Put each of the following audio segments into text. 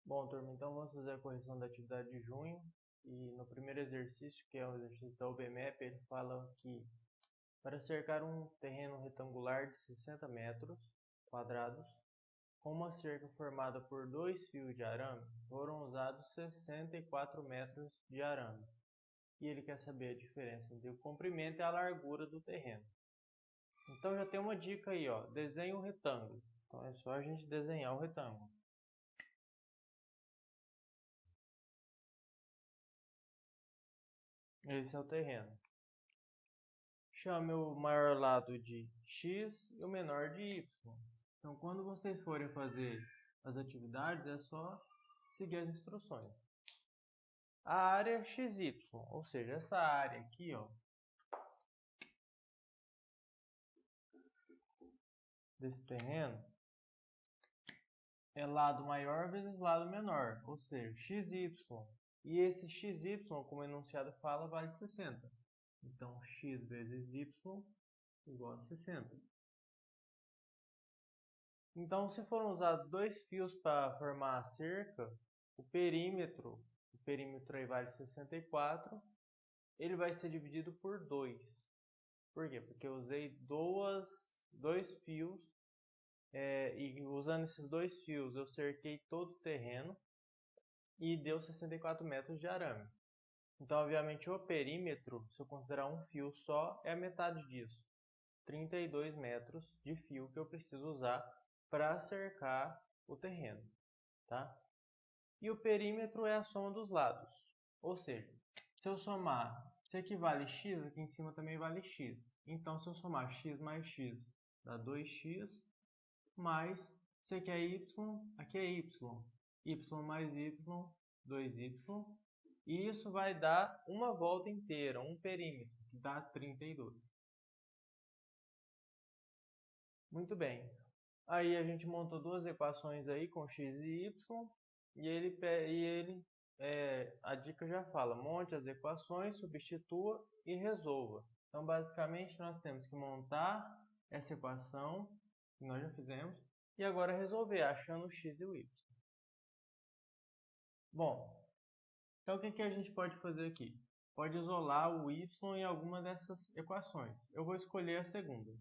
Bom, turma, então vamos fazer a correção da atividade de junho. E no primeiro exercício, que é o exercício da UBMAP, ele fala que para cercar um terreno retangular de 60 metros quadrados, com uma cerca formada por 2 fios de arame, foram usados 64 metros de arame. E ele quer saber a diferença entre o comprimento e a largura do terreno. Então já tem uma dica aí, ó, desenhe um retângulo. Então é só a gente desenhar o retângulo. Esse é o terreno. Chame o maior lado de x e o menor de y. Então, quando vocês forem fazer as atividades, é só seguir as instruções. A área é xy, ou seja, essa área aqui, ó, desse terreno, é lado maior vezes lado menor, ou seja, xy. E esse xy, como o enunciado fala, vale 60. Então, x vezes y igual a 60. Então, se foram usados 2 fios para formar a cerca, o perímetro aí vale 64, ele vai ser dividido por 2. Por quê? Porque eu usei dois fios, e usando esses 2 fios eu cerquei todo o terreno e deu 64 metros de arame. Então, obviamente, o perímetro, se eu considerar um fio só, é a metade disso. 32 metros de fio que eu preciso usar para cercar o terreno, tá? E o perímetro é a soma dos lados. Ou seja, se eu somar, se aqui vale x, aqui em cima também vale x. Então, se eu somar x mais x, dá 2x, mais, se aqui é y, aqui é y. Y mais y, 2y. E isso vai dar uma volta inteira, um perímetro, que dá 32. Muito bem. Aí a gente montou duas equações aí com x e y, a dica já fala, monte as equações, substitua e resolva. Então, basicamente, nós temos que montar essa equação, que nós já fizemos, e agora resolver, achando o x e o y. Bom, então o que a gente pode fazer aqui? Pode isolar o y em alguma dessas equações. Eu vou escolher a segunda.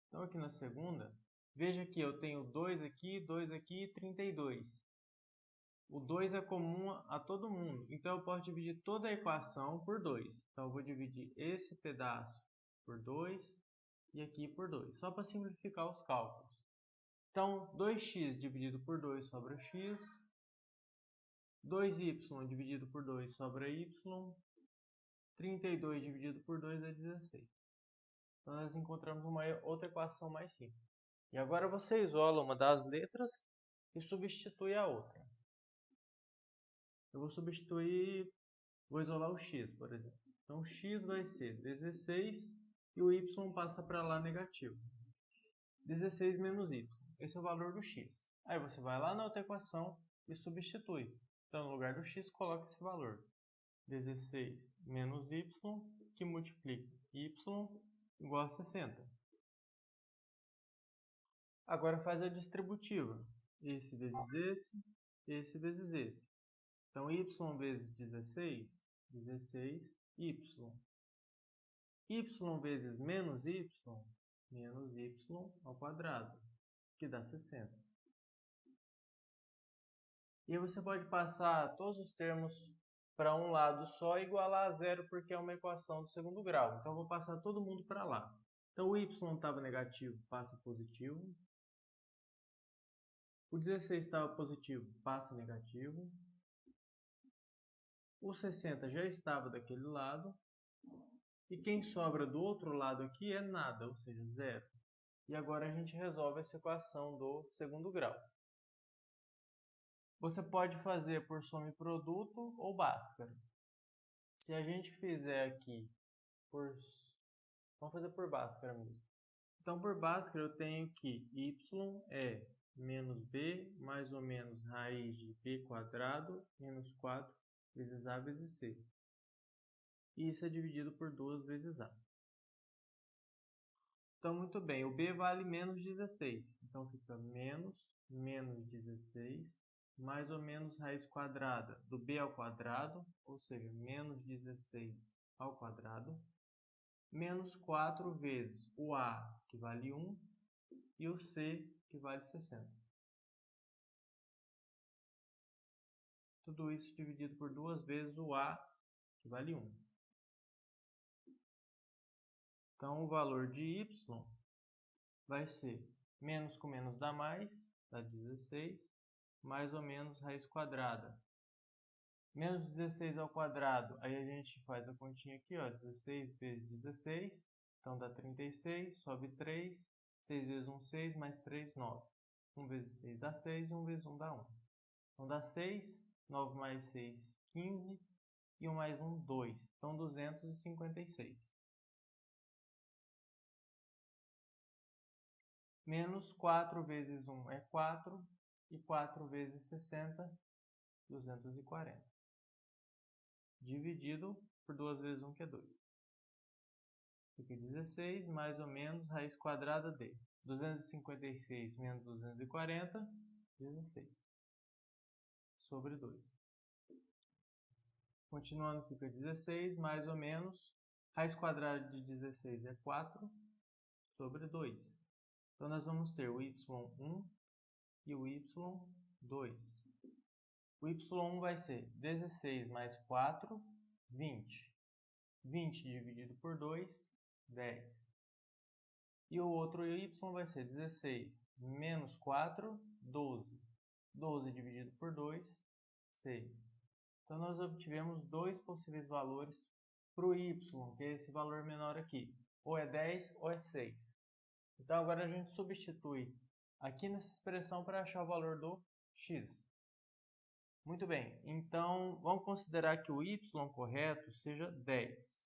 Então, aqui na segunda, veja que eu tenho 2 aqui e 32. O 2 é comum a todo mundo, então eu posso dividir toda a equação por 2. Então, eu vou dividir esse pedaço por 2 e aqui por 2, só para simplificar os cálculos. Então, 2x dividido por 2 sobra x, 2y dividido por 2 sobra y, 32 dividido por 2 é 16. Então, nós encontramos uma outra equação mais simples. E agora você isola uma das letras e substitui a outra. Eu vou isolar o x, por exemplo. Então, x vai ser 16 e o y passa para lá negativo. 16 menos y. Esse é o valor do x. Aí você vai lá na outra equação e substitui. Então, no lugar do x, coloca esse valor. 16 menos y, que multiplica y igual a 60. Agora faz a distributiva. Esse vezes esse vezes esse. Então, y vezes 16, 16y. Y vezes menos y ao quadrado, que dá 60. E aí você pode passar todos os termos para um lado só e igualar a zero, porque é uma equação do segundo grau. Então, eu vou passar todo mundo para lá. Então, o y estava negativo, passa positivo. O 16 estava positivo, passa negativo. O 60 já estava daquele lado. E quem sobra do outro lado aqui é nada, ou seja, zero. E agora a gente resolve essa equação do segundo grau. Você pode fazer por soma e produto ou Bhaskara. Se a gente fizer aqui vamos fazer por Bhaskara mesmo. Então, por Bhaskara eu tenho que y é menos b mais ou menos raiz de b quadrado menos 4 vezes a vezes c. E isso é dividido por 2 vezes a. Então, muito bem, o b vale menos 16. Então, fica menos 16 mais ou menos raiz quadrada do b ao quadrado, ou seja, menos 16 ao quadrado, menos 4 vezes o a, que vale 1, e o c, que vale 60. Tudo isso dividido por 2 vezes o a, que vale 1. Então, o valor de y vai ser menos com menos dá mais, dá 16, mais ou menos raiz quadrada. Menos 16 ao quadrado, aí a gente faz a continha aqui, ó, 16 vezes 16, então dá 36, sobe 3, 6 vezes 1, 6, mais 3, 9. 1 vezes 6 dá 6 e 1 vezes 1 dá 1. Então dá 6, 9 mais 6, 15, e 1 mais 1, 2. Então 256. Menos 4 vezes 1 é 4, e 4 vezes 60, 240. Dividido por 2 vezes 1, que é 2. Fica 16, mais ou menos, raiz quadrada de 256 menos 240, 16. Sobre 2. Continuando, fica 16, mais ou menos, raiz quadrada de 16 é 4, sobre 2. Então, nós vamos ter o y1 e o y2. O y1 vai ser 16 mais 4, 20. 20 dividido por 2, 10. E o outro y vai ser 16 menos 4, 12. 12 dividido por 2, 6. Então, nós obtivemos dois possíveis valores para o y, que é esse valor menor aqui. Ou é 10 ou é 6. Então, agora a gente substitui aqui nessa expressão para achar o valor do x. Muito bem, então vamos considerar que o y correto seja 10.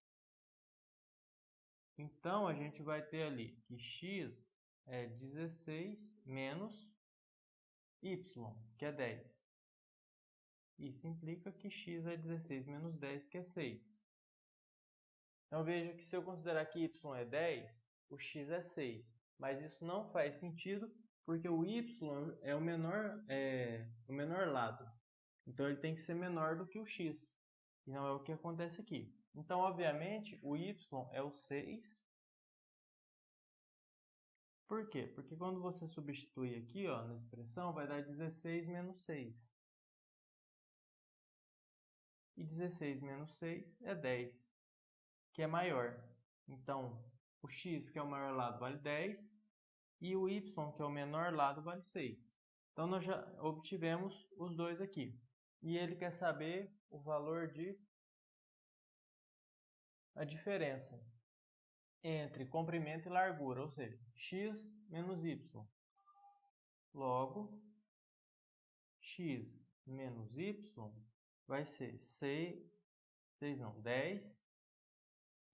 Então, a gente vai ter ali que x é 16 menos y, que é 10. Isso implica que x é 16 menos 10, que é 6. Então, veja que se eu considerar que y é 10, o x é 6. Mas isso não faz sentido, porque o y é o menor lado. Então, ele tem que ser menor do que o x. E não é o que acontece aqui. Então, obviamente, o y é o 6. Por quê? Porque quando você substitui aqui, ó, na expressão, vai dar 16 menos 6. E 16 menos 6 é 10, que é maior. Então, o x, que é o maior lado, vale 10. E o y, que é o menor lado, vale 6. Então, nós já obtivemos os dois aqui. E ele quer saber o valor a diferença entre comprimento e largura, ou seja, x menos y. Logo, x menos y vai ser 10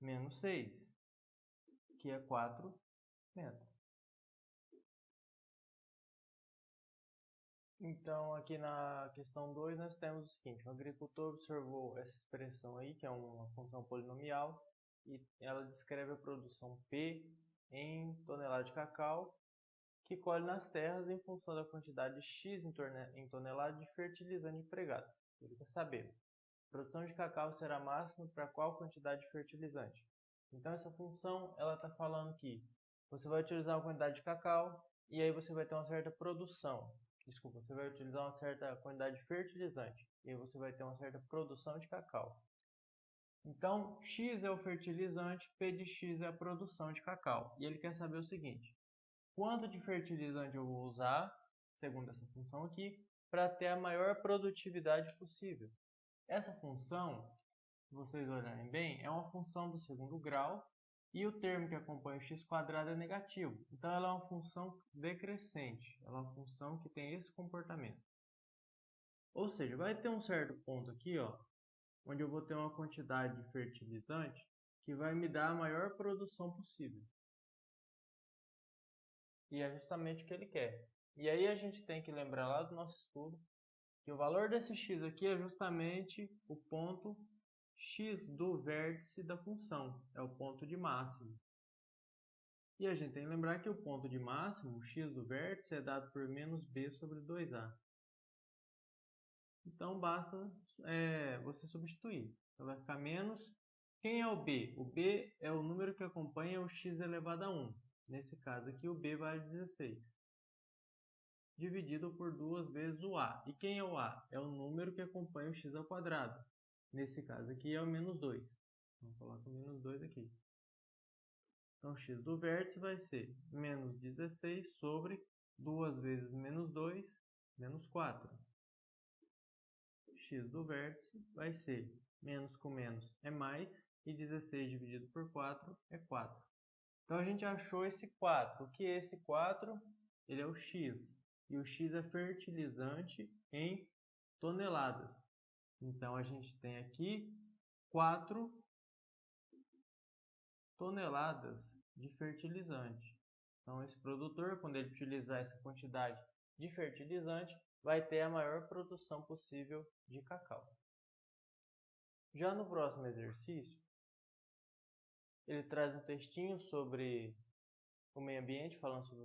menos 6, que é 4 metros. Então, aqui na questão 2, nós temos o seguinte: o agricultor observou essa expressão aí, que é uma função polinomial, e ela descreve a produção P em tonelada de cacau, que colhe nas terras em função da quantidade X em tonelada de fertilizante empregado. Ele quer saber: a produção de cacau será máxima para qual quantidade de fertilizante? Então, essa função ela está falando que você vai utilizar uma quantidade de cacau e aí você vai ter uma certa produção. Desculpa, você vai utilizar uma certa quantidade de fertilizante e aí você vai ter uma certa produção de cacau. Então, X é o fertilizante, P de X é a produção de cacau. E ele quer saber o seguinte: quanto de fertilizante eu vou usar, segundo essa função aqui, para ter a maior produtividade possível? Essa função, se vocês olharem bem, é uma função do segundo grau e o termo que acompanha o x² é negativo. Então, ela é uma função decrescente, ela é uma função que tem esse comportamento. Ou seja, vai ter um certo ponto aqui, ó, onde eu vou ter uma quantidade de fertilizante que vai me dar a maior produção possível. E é justamente o que ele quer. E aí a gente tem que lembrar lá do nosso estudo que o valor desse x aqui é justamente o ponto x do vértice da função, é o ponto de máximo. E a gente tem que lembrar que o ponto de máximo, o x do vértice, é dado por menos b sobre 2a. Então basta você substituir. Então vai ficar menos. Quem é o B? O B é o número que acompanha o x elevado a 1. Nesse caso aqui o B vale 16. Dividido por 2 vezes o A. E quem é o A? É o número que acompanha o x ao quadrado. Nesse caso aqui é o menos 2. Então coloca o menos 2 aqui. Então x do vértice vai ser menos 16 sobre 2 vezes menos 2, menos 4. X do vértice vai ser menos com menos é mais, e 16 dividido por 4 é 4. Então a gente achou esse 4. O que é esse 4? Ele é o X. E o X é fertilizante em toneladas. Então a gente tem aqui 4 toneladas de fertilizante. Então esse produtor, quando ele utilizar essa quantidade de fertilizante, vai ter a maior produção possível de cacau. Já no próximo exercício, ele traz um textinho sobre o meio ambiente, falando sobre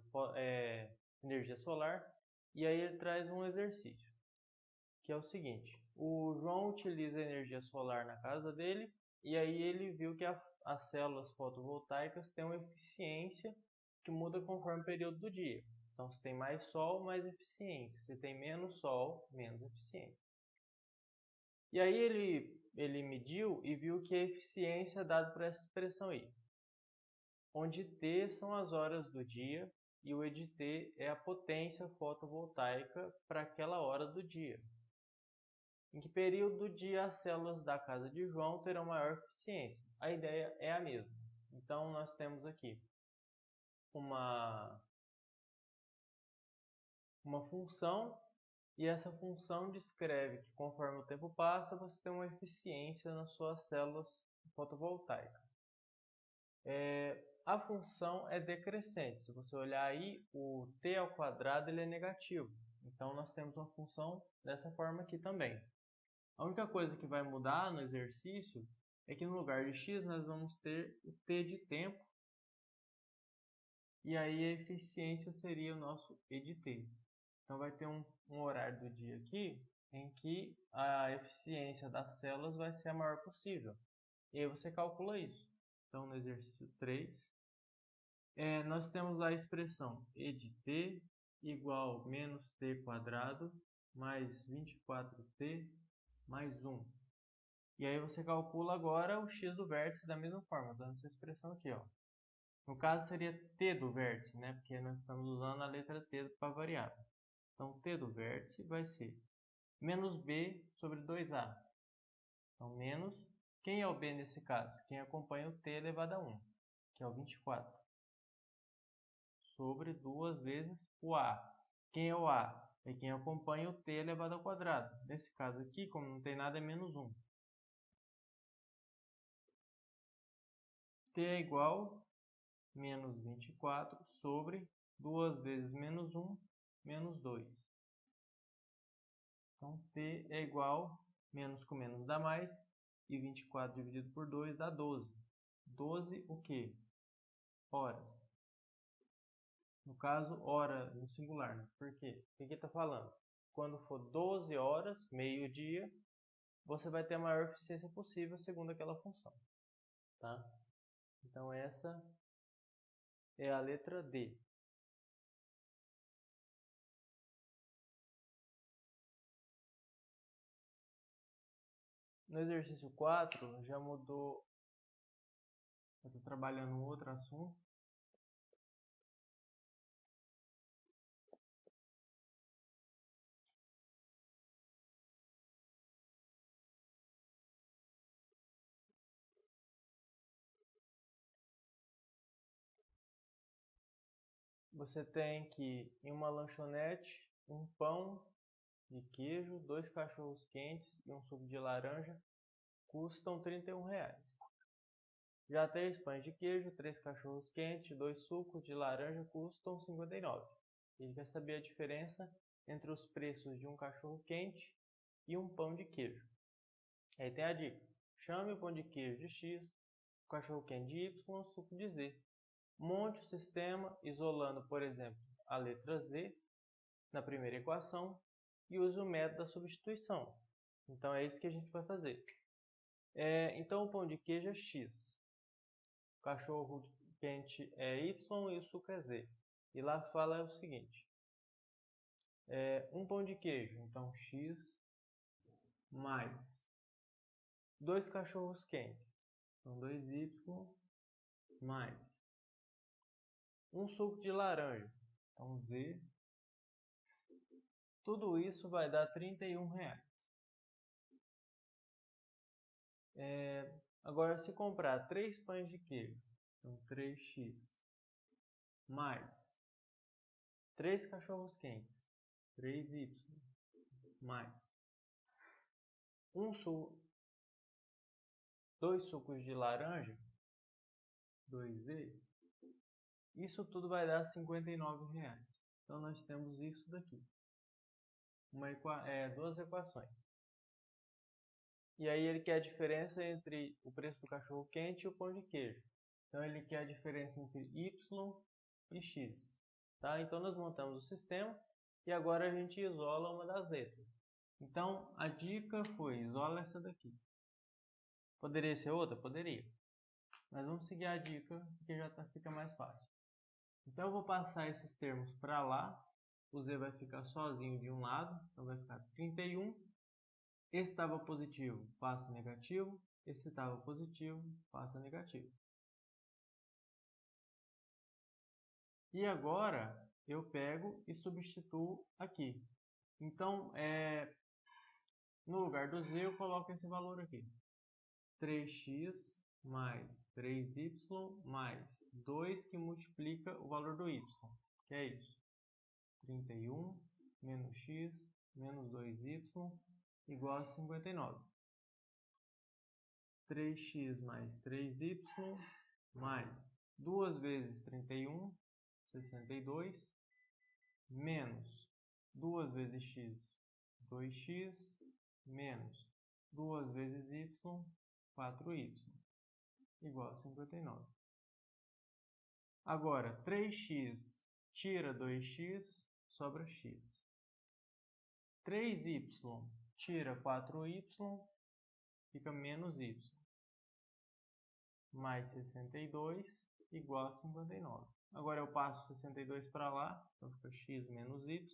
energia solar, e aí ele traz um exercício, que é o seguinte: o João utiliza energia solar na casa dele, e aí ele viu que as células fotovoltaicas têm uma eficiência que muda conforme o período do dia. Então, se tem mais sol, mais eficiência. Se tem menos sol, menos eficiência. E aí ele mediu e viu que a eficiência é dada por essa expressão aí, onde T são as horas do dia e o E de T é a potência fotovoltaica para aquela hora do dia. Em que período do dia as células da casa de João terão maior eficiência? A ideia é a mesma. Então, nós temos aqui uma função, e essa função descreve que conforme o tempo passa, você tem uma eficiência nas suas células fotovoltaicas. A função é decrescente. Se você olhar aí, o t ao quadrado ele é negativo. Então, nós temos uma função dessa forma aqui também. A única coisa que vai mudar no exercício é que no lugar de x nós vamos ter o t de tempo, e aí a eficiência seria o nosso e de t. Então vai ter um horário do dia aqui em que a eficiência das células vai ser a maior possível. E aí você calcula isso. Então no exercício 3, nós temos a expressão e de t igual menos t quadrado mais 24t mais 1. E aí você calcula agora o x do vértice da mesma forma, usando essa expressão aqui, ó. No caso seria t do vértice, né? Porque nós estamos usando a letra t para variável. Então t do vértice vai ser menos b sobre 2a. Então menos, quem é o b nesse caso? Quem acompanha o t elevado a 1, que é o 24. Sobre 2 vezes o a. Quem é o a? É quem acompanha o t elevado ao quadrado. Nesse caso aqui, como não tem nada, é menos 1. T é igual a menos 24 sobre 2 vezes menos 1, menos 2. Então, t é igual, menos com menos dá mais, e 24 dividido por 2 dá 12. 12 o quê? Horas. No caso, hora no singular, né? Por quê? O que está falando? Quando for 12 horas, meio-dia, você vai ter a maior eficiência possível segundo aquela função. Tá? Então, essa é a letra D. No exercício 4, já mudou. Eu estou trabalhando um outro assunto. Você tem que, em uma lanchonete, um pão de queijo, 2 cachorros quentes e um suco de laranja custam R$ 31. Já 3 pães de queijo, 3 cachorros quentes e 2 sucos de laranja custam R$ 59. Ele quer saber a diferença entre os preços de um cachorro quente e um pão de queijo. Aí tem a dica: chame o pão de queijo de X, o cachorro quente de Y e o suco de Z. Monte o sistema isolando, por exemplo, a letra Z na primeira equação e use o método da substituição. Então é isso que a gente vai fazer. Então o pão de queijo é x, o cachorro quente é y e o suco é z. E lá fala o seguinte, um pão de queijo, então x mais 2 cachorros quentes, então 2y mais um suco de laranja, então z. Tudo isso vai dar R$31. Agora, se comprar 3 pães de queijo, então 3x, mais 3 cachorros quentes, 3y, mais 2 sucos de laranja, 2z, isso tudo vai dar R$59. Então, nós temos isso daqui. Duas equações. E aí ele quer a diferença entre o preço do cachorro quente e o pão de queijo. Então ele quer a diferença entre y e x. Tá? Então nós montamos o sistema e agora a gente isola uma das letras. Então a dica foi, isola essa daqui. Poderia ser outra? Poderia. Mas vamos seguir a dica porque já fica mais fácil. Então eu vou passar esses termos para lá. O z vai ficar sozinho de um lado, então vai ficar 31. Esse estava positivo, passa negativo. Esse estava positivo, passa negativo. E agora eu pego e substituo aqui. Então, no lugar do z eu coloco esse valor aqui. 3x mais 3y mais 2 que multiplica o valor do y. Que é isso. 31 menos x menos 2y igual a 59. 3x mais 3y mais 2 vezes 31, 62, menos 2 vezes x, 2x, menos 2 vezes y, 4y, igual a 59. Agora, 3x tira 2x, sobra x. 3y tira 4y, fica menos y. Mais 62 igual a 59. Agora eu passo 62 para lá, então fica x menos y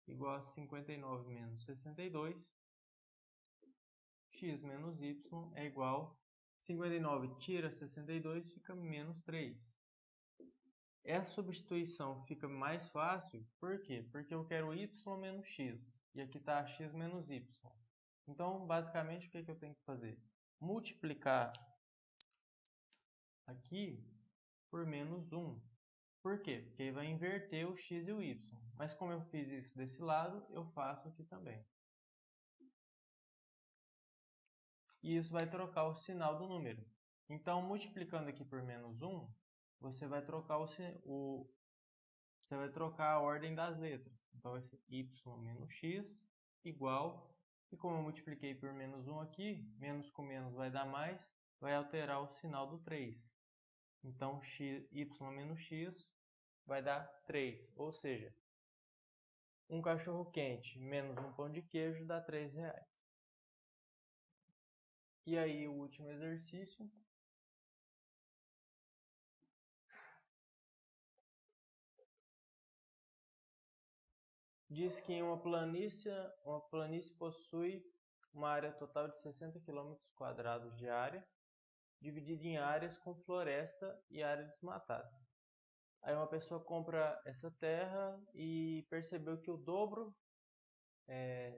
igual a 59 menos 62. X menos y é igual a 59 tira 62, fica menos 3. Essa substituição fica mais fácil, por quê? Porque eu quero y menos x, e aqui está x menos y. Então, basicamente, o que eu tenho que fazer? Multiplicar aqui por menos 1. Por quê? Porque ele vai inverter o x e o y. Mas como eu fiz isso desse lado, eu faço aqui também. E isso vai trocar o sinal do número. Então, multiplicando aqui por menos 1, você vai trocar você vai trocar a ordem das letras. Então, vai ser y menos x igual, e como eu multipliquei por menos 1 aqui, menos com menos vai dar mais, vai alterar o sinal do 3. Então, y menos x vai dar 3, ou seja, um cachorro quente menos um pão de queijo dá R$3. E aí o último exercício. Diz que uma planície possui uma área total de 60 km² de área, dividida em áreas com floresta e área desmatada. Aí uma pessoa compra essa terra e percebeu que o dobro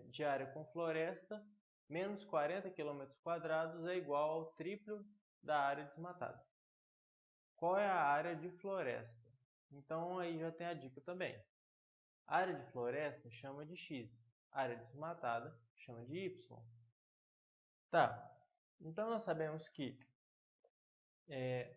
de área com floresta menos 40 km² é igual ao triplo da área desmatada. Qual é a área de floresta? Então aí já tem a dica também. A área de floresta chama de x, a área desmatada chama de y. Tá, então nós sabemos que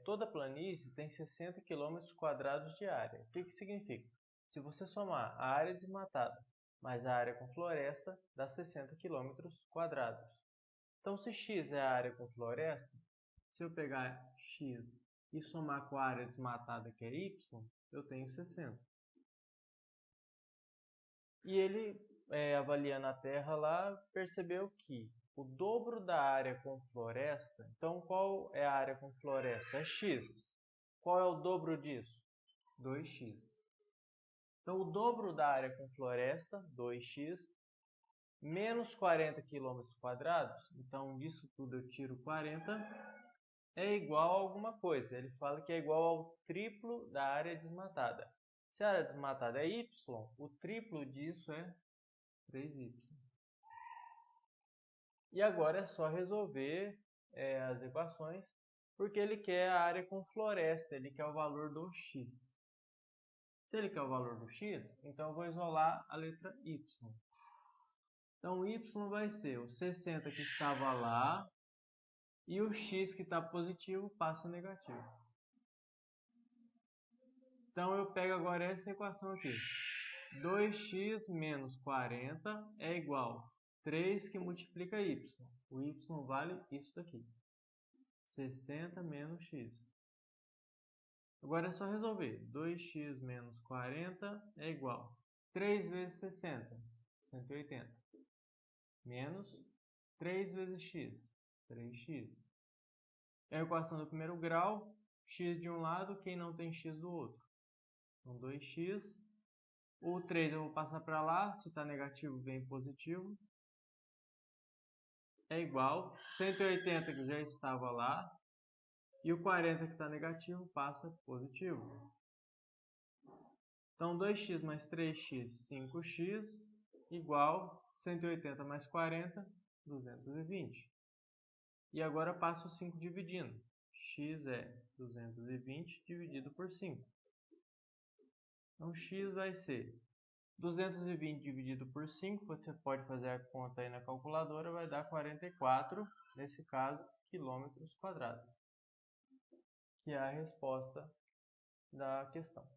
toda planície tem 60 km² de área. O que significa? Se você somar a área desmatada mais a área com floresta, dá 60 km². Então, se x é a área com floresta, se eu pegar x e somar com a área desmatada, que é y, eu tenho 60. E ele avaliando a terra lá, percebeu que o dobro da área com floresta, então qual é a área com floresta? É x. Qual é o dobro disso? 2x. Então, o dobro da área com floresta, 2x, menos 40 km², então disso tudo eu tiro 40, é igual a alguma coisa. Ele fala que é igual ao triplo da área desmatada. Se a área desmatada é y, o triplo disso é 3y. E agora é só resolver as equações, porque ele quer a área com floresta, ele quer o valor do x. Se ele quer o valor do x, então eu vou isolar a letra y. Então, o y vai ser o 60 que estava lá e o x que está positivo passa negativo. Então, eu pego agora essa equação aqui. 2x menos 40 é igual a 3 que multiplica y. O y vale isso daqui. 60 menos x. Agora é só resolver. 2x menos 40 é igual a 3 vezes 60, 180. Menos 3 vezes x, 3x. É a equação do primeiro grau, x de um lado, quem não tem x do outro. Então, 2x. O 3 eu vou passar para lá, se está negativo, vem positivo. É igual 180 que já estava lá. E o 40 que está negativo passa positivo. Então, 2x mais 3x, 5x, igual 180 mais 40, 220. E agora passo o 5 dividindo. X é 220 dividido por 5. Então, x vai ser 220 dividido por 5. Você pode fazer a conta aí na calculadora, vai dar 44, nesse caso, quilômetros quadrados. Que é a resposta da questão.